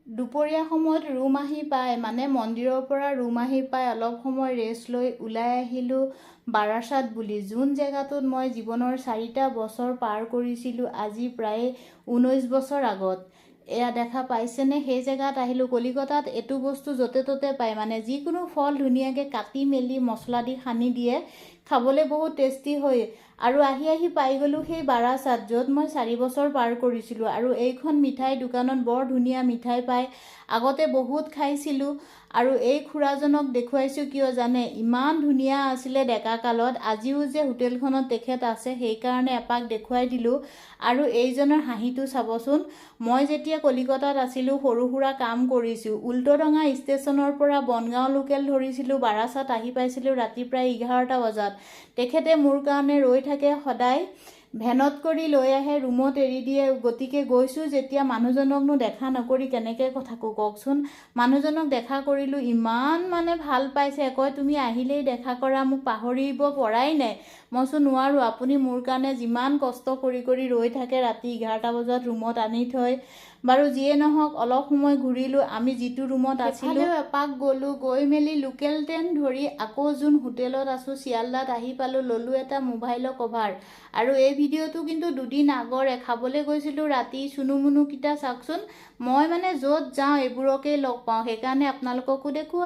দুপৰীয়া সময়ত ৰুম আহি পায়, মানে মন্দিৰৰ পৰা ৰুম আহি পাই অলপ সময় ৰেষ্ট লৈ ওলাই আহিলোঁ বাৰাসাত বুলি, যোন জেগাটোত মই জীৱনৰ 4টা বছৰ পাৰ কৰিছিলোঁ আজি প্ৰায় 19 বছৰ আগত। এয়া দেখা পাইছেনে? সেই জেগাত আহিলোঁ। কলিকতাত এইটো বস্তু য'তে ত'তে পায়, মানে যিকোনো ফল ধুনীয়াকৈ কাটি মেলি মছলা দি সানি দিয়ে, খাবলৈ বহুত টেষ্টি হয়। আৰু আহি পাই গ'লোঁ সেই বাৰাসাত, য'ত মই 4 বছৰ পাৰ কৰিছিলোঁ। আৰু এইখন মিঠাই দোকানত বৰ ধুনীয়া মিঠাই পায়, আগতে বহুত খাইছিলোঁ। আৰু এই খুৰাজনক দেখুৱাইছোঁ কিয় জানে? ইমান ধুনীয়া আছিলে ডেকা কালত। আজিও যে হোটেলখনত তেখেত আছে সেইকাৰণে এপাক দেখুৱাই দিলোঁ। আৰু এইজনৰ হাঁহিটো চাবচোন। মই যেতিয়া কলিকতাত আছিলোঁ, সৰু সুৰা কাম কৰিছোঁ, উল্টোডাঙা ষ্টেচনৰ পৰা বনগাঁও লোকেল ধৰিছিলোঁ, বাৰাসাত আহি পাইছিলোঁ ৰাতি প্ৰায় 11টা বজাত। তেখেতে মোৰ কাৰণে ৰৈ থাকে সদায়, ভেনত কৰি লৈ আহে, ৰুমত এৰি দিয়ে। গতিকে গৈছোঁ যেতিয়া, মানুহজনকনো দেখা নকৰি কেনেকৈ থাকোঁ কওকচোন। মানুহজনক দেখা কৰিলোঁ, ইমান মানে ভাল পাইছে, কয় তুমি আহিলেই দেখা কৰা, মোক পাহৰিব পৰাই নাই। মইচোন নোৱাৰোঁ, আপুনি মোৰ কাৰণে যিমান কষ্ট কৰি ৰৈ থাকে, ৰাতি 11টা বজাত ৰুমত আনি থয়। বাৰু যিয়ে নহওক, অলপ সময় ঘূৰিলোঁ, আমি যিটো ৰুমত আছিলোঁ এপাক গ'লোঁ, গৈ মেলি লোকেল ট্ৰেইন ধৰি আকৌ যোন হোটেলত আছোঁ শিয়ালদাত আহি পালোঁ, ল'লোঁ এটা মোবাইলৰ কভাৰ। আৰু এই ভিডিঅ'টো কিন্তু 2 দিন আগৰে, খাবলৈ গৈছিলোঁ ৰাতি চুনুমুনুকেইটা চাওকচোন। মই মানে য'ত যাওঁ এইবোৰকেই লগ পাওঁ, সেইকাৰণে আপোনালোককো দেখুৱাওঁ।